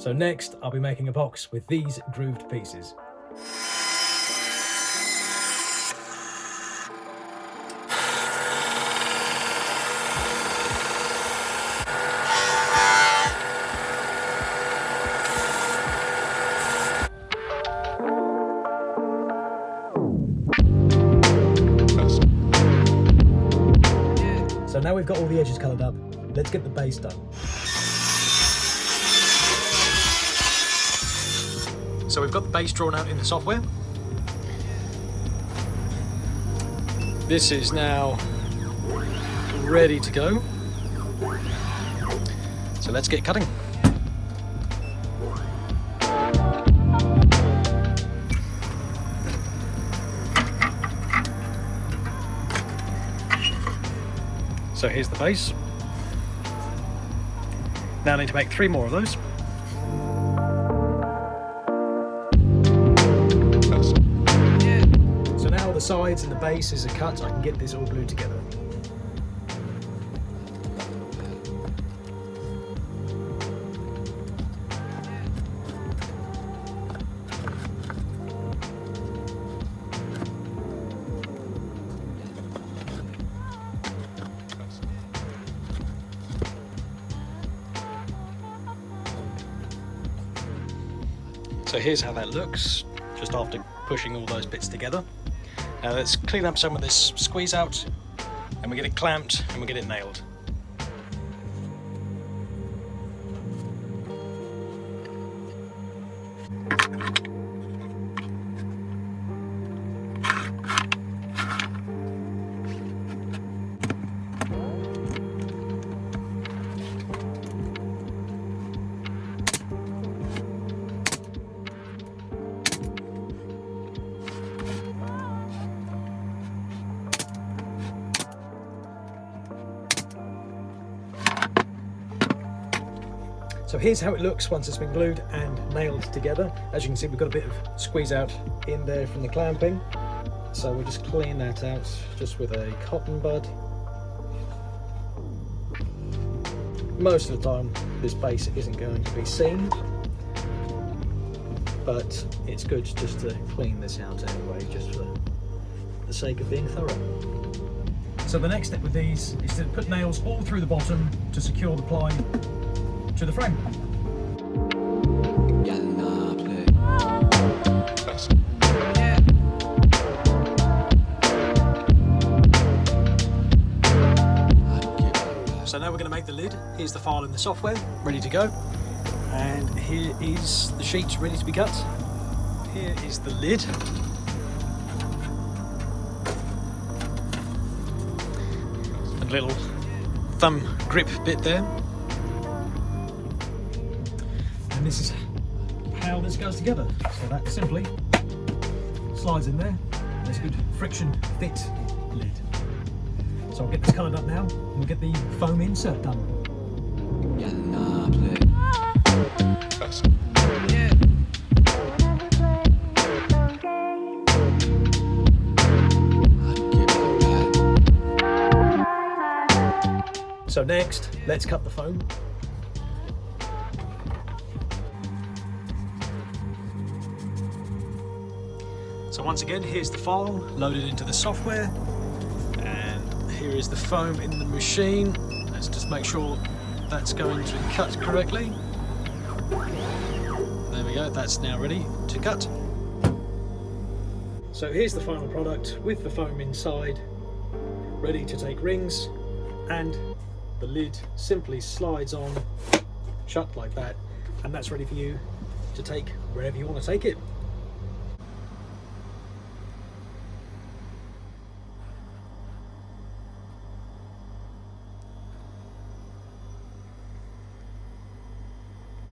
So next I'll be making a box with these grooved pieces. So now we've got all the edges coloured up, let's get the base done. So we've got the base drawn out in the software. This is now ready to go. So let's get cutting. So here's the base. Now I need to make 3 more of those. So now the sides and the bases are cut, I can get this all glued together. So here's how that looks, just after pushing all those bits together. Now let's clean up some of this squeeze out, and we get it clamped and we get it nailed. So here's how it looks once it's been glued and nailed together. As you can see, we've got a bit of squeeze out in there from the clamping. So we'll just clean that out just with a cotton bud. Most of the time this base isn't going to be seen, but it's good just to clean this out anyway, just for the sake of being thorough. So the next step with these is to put nails all through the bottom to secure the ply to the frame. So now we're going to make the lid. Here's the file in the software, ready to go. And here is the sheet ready to be cut. Here is the lid. A little thumb grip bit there. And this is how this goes together. So that simply slides in there. There's a good friction fit lid. So I'll get this coloured up now and we'll get the foam insert done. So next, let's cut the foam. So once again, here's the file loaded into the software, and here is the foam in the machine. Let's just make sure that's going to cut correctly. There we go, that's now ready to cut. So here's the final product with the foam inside, ready to take rings, and the lid simply slides on, shut like that, and that's ready for you to take wherever you want to take it.